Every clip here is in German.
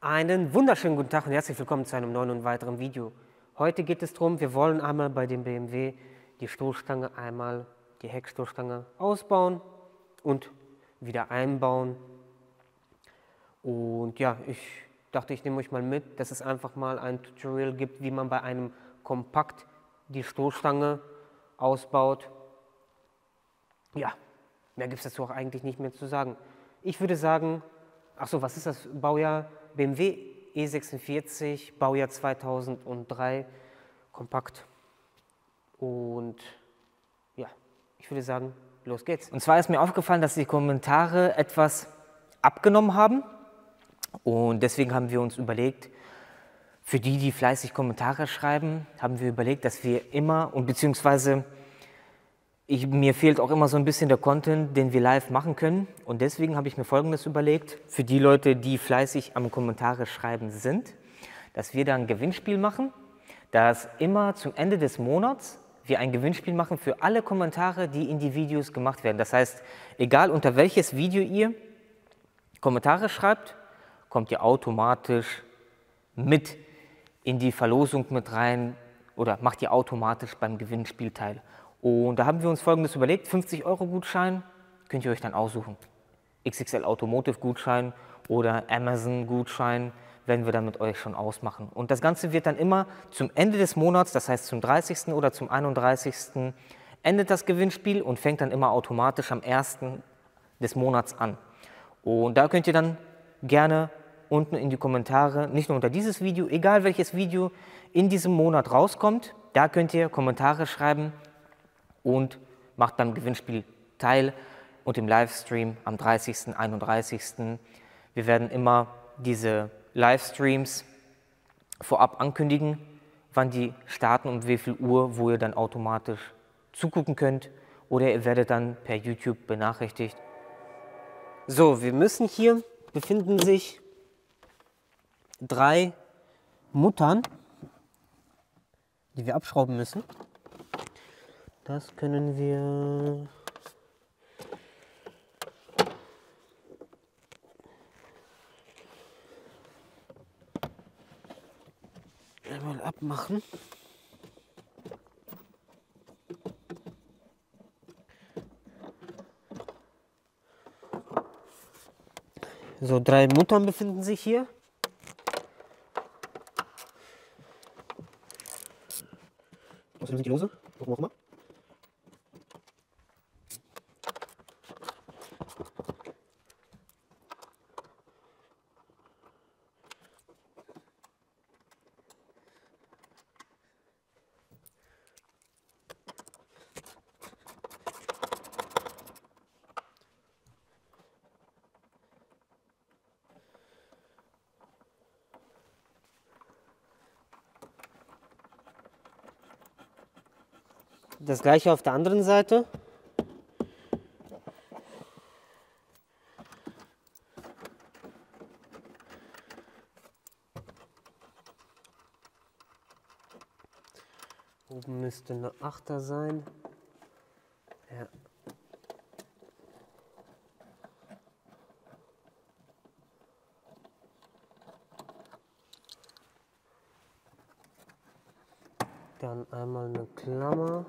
Einen wunderschönen guten Tag und herzlich willkommen zu einem neuen und weiteren Video. Heute geht es darum, wir wollen einmal bei dem BMW die Stoßstange einmal, die Heckstoßstange ausbauen und wieder einbauen. Und ja, ich dachte, ich nehme euch mal mit, dass es einfach mal ein Tutorial gibt, wie man bei einem Kompakt die Stoßstange ausbaut. Ja, mehr gibt es dazu auch eigentlich nicht mehr zu sagen. Ich würde sagen, achso, was ist das Baujahr? BMW E46, Baujahr 2003, kompakt. Und ja, ich würde sagen, los geht's. Und zwar ist mir aufgefallen, dass die Kommentare etwas abgenommen haben. Und deswegen haben wir uns überlegt, für die, die fleißig Kommentare schreiben, haben wir überlegt, dass wir immer und beziehungsweise mir fehlt auch immer so ein bisschen der Content, den wir live machen können. Und deswegen habe ich mir Folgendes überlegt, für die Leute, die fleißig am Kommentare schreiben sind, dass wir da ein Gewinnspiel machen, dass immer zum Ende des Monats wir ein Gewinnspiel machen für alle Kommentare, die in die Videos gemacht werden. Das heißt, egal unter welches Video ihr Kommentare schreibt, kommt ihr automatisch mit in die Verlosung mit rein oder macht ihr automatisch beim Gewinnspiel teil. Und da haben wir uns Folgendes überlegt, 50€ Gutschein könnt ihr euch dann aussuchen. XXL Automotive Gutschein oder Amazon Gutschein werden wir dann mit euch schon ausmachen. Und das Ganze wird dann immer zum Ende des Monats, das heißt zum 30. oder zum 31. endet das Gewinnspiel und fängt dann immer automatisch am 1. des Monats an. Und da könnt ihr dann gerne unten in die Kommentare, nicht nur unter dieses Video, egal welches Video in diesem Monat rauskommt, da könnt ihr Kommentare schreiben und macht beim Gewinnspiel teil und im Livestream am 30., 31. Wir werden immer diese Livestreams vorab ankündigen, wann die starten und wie viel Uhr, wo ihr dann automatisch zugucken könnt oder ihr werdet dann per YouTube benachrichtigt. So, hier befinden sich 3 Muttern, die wir abschrauben müssen. Das können wir einmal abmachen. So, 3 Muttern befinden sich hier. Was sind die Lose? Warum auch immer. Das gleiche auf der anderen Seite. Oben müsste eine 8er sein. Ja. Dann einmal eine Klammer.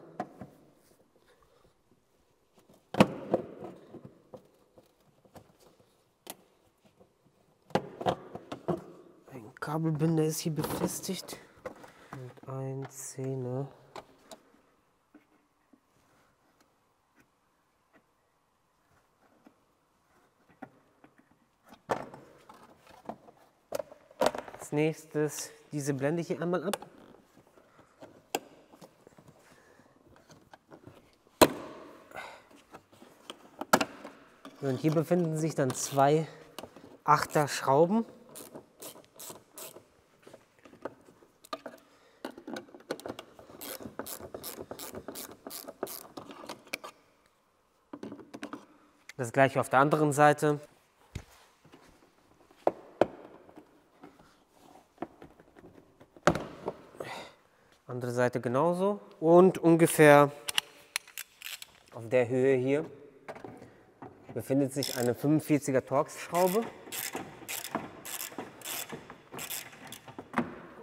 Ein Kabelbinder ist hier befestigt. Und ein Zehner. Als nächstes diese Blende hier einmal ab. Und hier befinden sich dann 2 8er Schrauben. Das gleiche auf der anderen Seite. Andere Seite genauso. Und ungefähr auf der Höhe hier befindet sich eine 45er Torx-Schraube.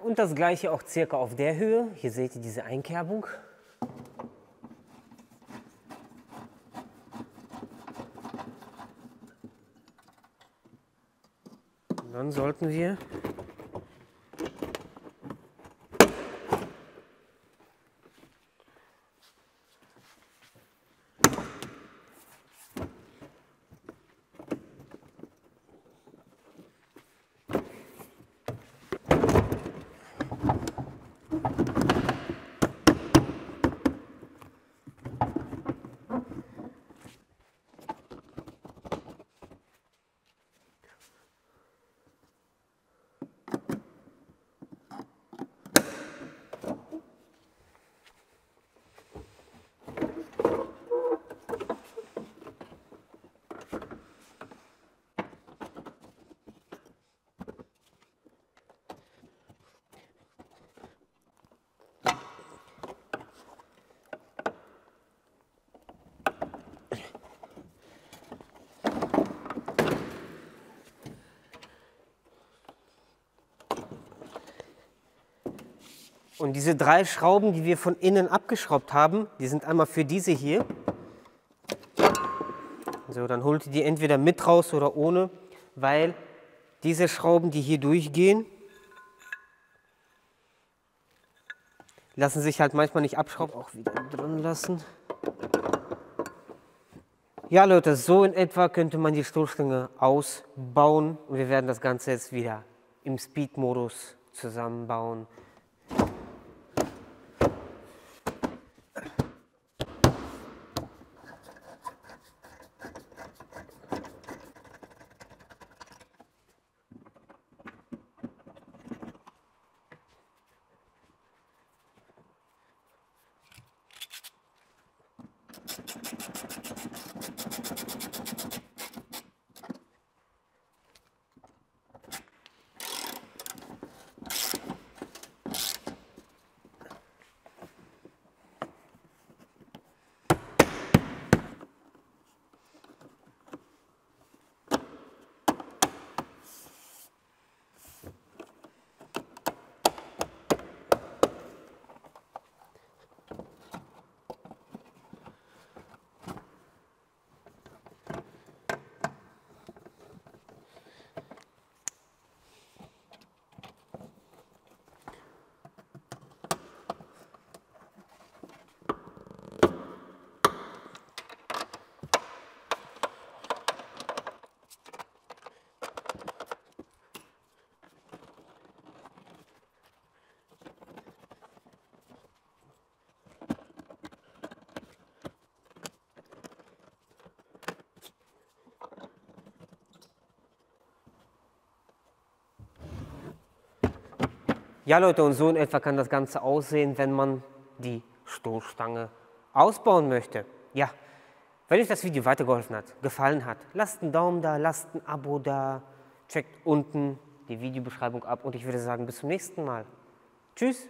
und das gleiche auch circa auf der Höhe. Hier seht ihr diese Einkerbung. Und dann sollten wir und diese 3 Schrauben, die wir von innen abgeschraubt haben, die sind einmal für diese hier. So, dann holt ihr die entweder mit raus oder ohne, weil diese Schrauben, die hier durchgehen, lassen sich halt manchmal nicht abschrauben. Auch wieder drin lassen. Ja Leute, so in etwa könnte man die Stoßstange ausbauen und wir werden das Ganze jetzt wieder im Speed-Modus zusammenbauen. Ja Leute, und so in etwa kann das Ganze aussehen, wenn man die Stoßstange ausbauen möchte. Ja, wenn euch das Video weitergeholfen hat, gefallen hat, lasst einen Daumen da, lasst ein Abo da, checkt unten die Videobeschreibung ab und ich würde sagen, bis zum nächsten Mal. Tschüss!